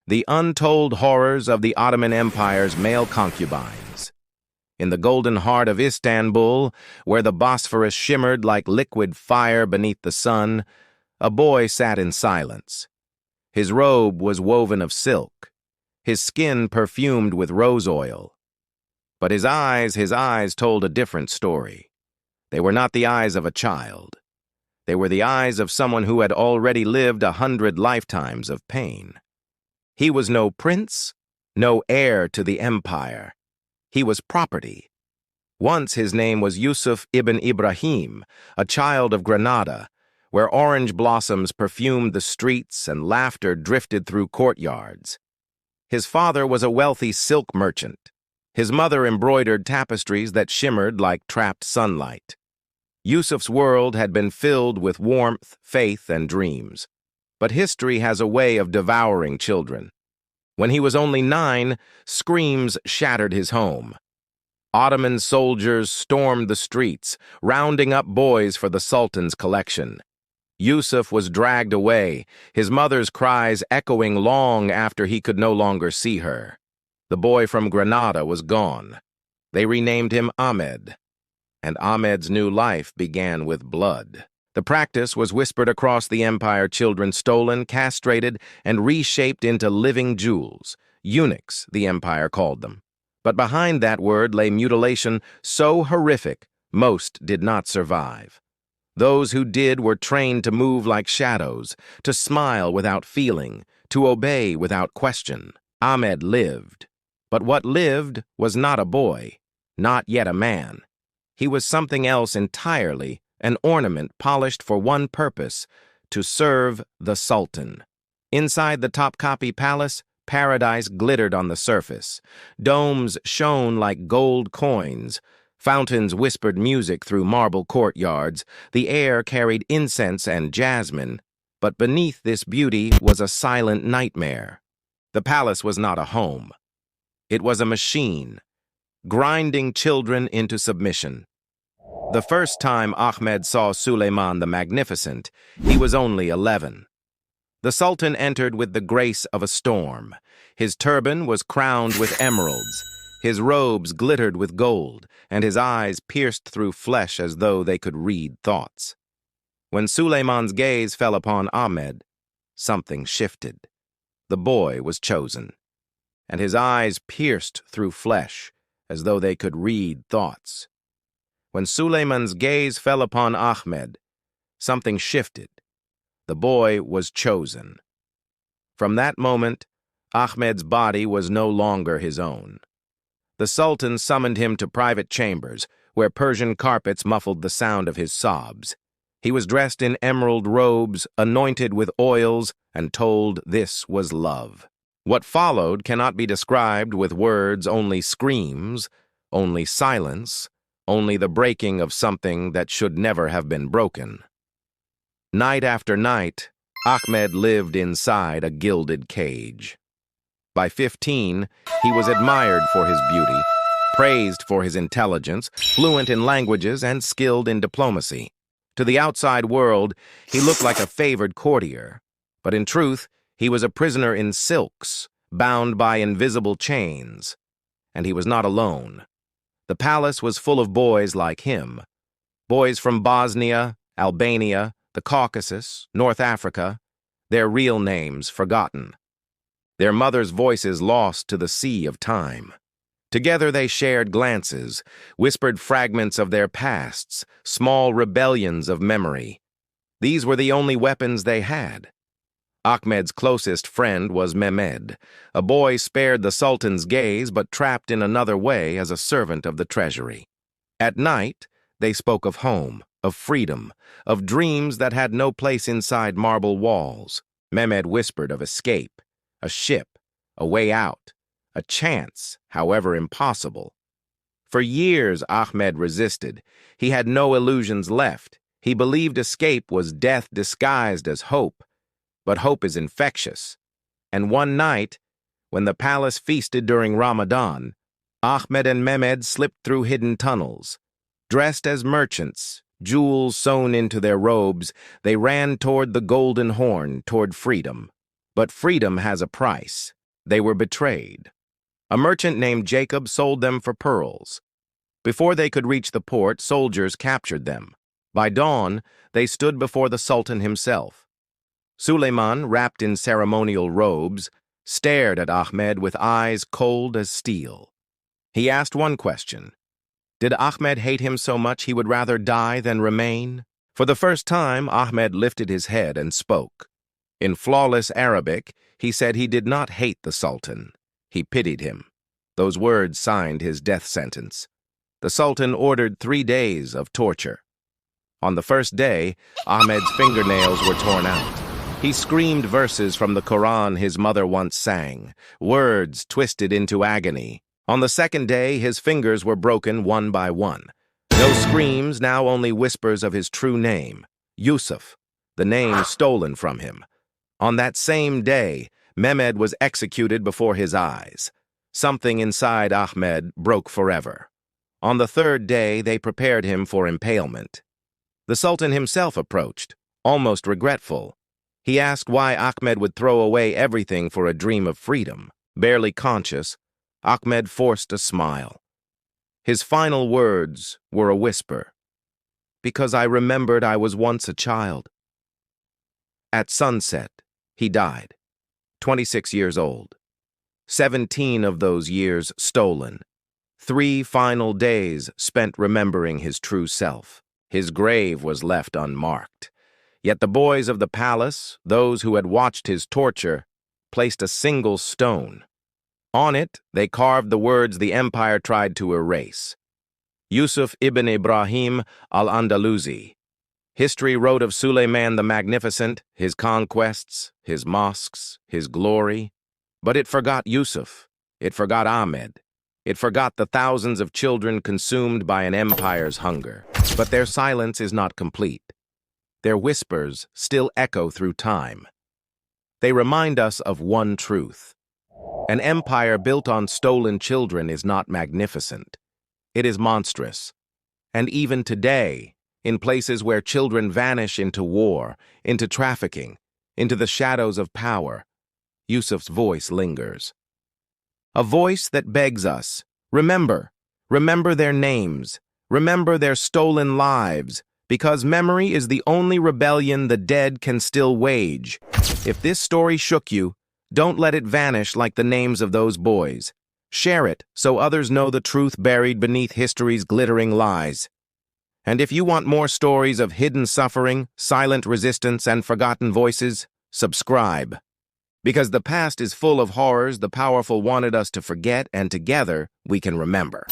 The untold horrors of the Ottoman Empire's male concubines. In the golden heart of Istanbul, where the Bosphorus shimmered like liquid fire beneath the sun, a boy sat in silence. His robe was woven of silk, his skin perfumed with rose oil. But his eyes told a different story. They were not the eyes of a child. They were the eyes of someone who had already lived 100 lifetimes of pain. He was no prince, no heir to the empire. He was property. Once his name was Yusuf ibn Ibrahim, a child of Granada, where orange blossoms perfumed the streets and laughter drifted through courtyards. His father was a wealthy silk merchant. His mother embroidered tapestries that shimmered like trapped sunlight. Yusuf's world had been filled with warmth, faith, and dreams. But history has a way of devouring children. When he was only 9, screams shattered his home. Ottoman soldiers stormed the streets, rounding up boys for the Sultan's collection. Yusuf was dragged away, his mother's cries echoing long after he could no longer see her. The boy from Granada was gone. They renamed him Ahmed, and Ahmed's new life began with blood. The practice was whispered across the empire: children stolen, castrated, and reshaped into living jewels. Eunuchs, the empire called them. But behind that word lay mutilation so horrific, most did not survive. Those who did were trained to move like shadows, to smile without feeling, to obey without question. Ahmed lived. But what lived was not a boy, not yet a man. He was something else entirely, an ornament polished for one purpose: to serve the Sultan. Inside the Topkapi Palace, paradise glittered on the surface. Domes shone like gold coins. Fountains whispered music through marble courtyards. The air carried incense and jasmine. But beneath this beauty was a silent nightmare. The palace was not a home. It was a machine, grinding children into submission. The first time Ahmed saw Suleiman the Magnificent, he was only 11. The Sultan entered with the grace of a storm. His turban was crowned with emeralds. His robes glittered with gold, and his eyes pierced through flesh as though they could read thoughts. When Suleiman's gaze fell upon Ahmed, something shifted. The boy was chosen, and his eyes pierced through flesh as though they could read thoughts. When Suleiman's gaze fell upon Ahmed, something shifted. The boy was chosen. From that moment, Ahmed's body was no longer his own. The Sultan summoned him to private chambers, where Persian carpets muffled the sound of his sobs. He was dressed in emerald robes, anointed with oils, and told this was love. What followed cannot be described with words: only screams, only silence, only the breaking of something that should never have been broken. Night after night, Ahmed lived inside a gilded cage. By 15, he was admired for his beauty, praised for his intelligence, fluent in languages, and skilled in diplomacy. To the outside world, he looked like a favored courtier, but in truth, he was a prisoner in silks, bound by invisible chains. And he was not alone. The palace was full of boys like him. Boys from Bosnia, Albania, the Caucasus, North Africa, their real names forgotten. Their mothers' voices lost to the sea of time. Together they shared glances, whispered fragments of their pasts, small rebellions of memory. These were the only weapons they had. Ahmed's closest friend was Mehmed, a boy spared the Sultan's gaze but trapped in another way as a servant of the treasury. At night, they spoke of home, of freedom, of dreams that had no place inside marble walls. Mehmed whispered of escape, a ship, a way out, a chance, however impossible. For years, Ahmed resisted. He had no illusions left. He believed escape was death disguised as hope. But hope is infectious. And one night, when the palace feasted during Ramadan, Ahmed and Mehmed slipped through hidden tunnels. Dressed as merchants, jewels sewn into their robes, they ran toward the golden horn, toward freedom. But freedom has a price. They were betrayed. A merchant named Jacob sold them for pearls. Before they could reach the port, soldiers captured them. By dawn, they stood before the Sultan himself. Suleiman, wrapped in ceremonial robes, stared at Ahmed with eyes cold as steel. He asked one question. Did Ahmed hate him so much he would rather die than remain? For the first time, Ahmed lifted his head and spoke. In flawless Arabic, he said he did not hate the Sultan. He pitied him. Those words signed his death sentence. The Sultan ordered 3 days of torture. On the first day, Ahmed's fingernails were torn out. He screamed verses from the Quran his mother once sang, words twisted into agony. On the second day, his fingers were broken one by one. No screams, now only whispers of his true name, Yusuf, the name stolen from him. On that same day, Mehmed was executed before his eyes. Something inside Ahmed broke forever. On the third day, they prepared him for impalement. The Sultan himself approached, almost regretful. He asked why Ahmed would throw away everything for a dream of freedom. Barely conscious, Ahmed forced a smile. His final words were a whisper. Because I remembered I was once a child. At sunset, he died, 26 years old. 17 of those years stolen. 3 final days spent remembering his true self. His grave was left unmarked. Yet the boys of the palace, those who had watched his torture, placed a single stone. On it, they carved the words the empire tried to erase. Yusuf ibn Ibrahim al-Andalusi. History wrote of Suleiman the Magnificent, his conquests, his mosques, his glory. But it forgot Yusuf. It forgot Ahmed. It forgot the thousands of children consumed by an empire's hunger. But their silence is not complete. Their whispers still echo through time. They remind us of one truth. An empire built on stolen children is not magnificent. It is monstrous. And even today, in places where children vanish into war, into trafficking, into the shadows of power, Yusuf's voice lingers. A voice that begs us, remember their names, remember their stolen lives, because memory is the only rebellion the dead can still wage. If this story shook you, don't let it vanish like the names of those boys. Share it so others know the truth buried beneath history's glittering lies. And if you want more stories of hidden suffering, silent resistance, and forgotten voices, subscribe. Because the past is full of horrors the powerful wanted us to forget, and together we can remember.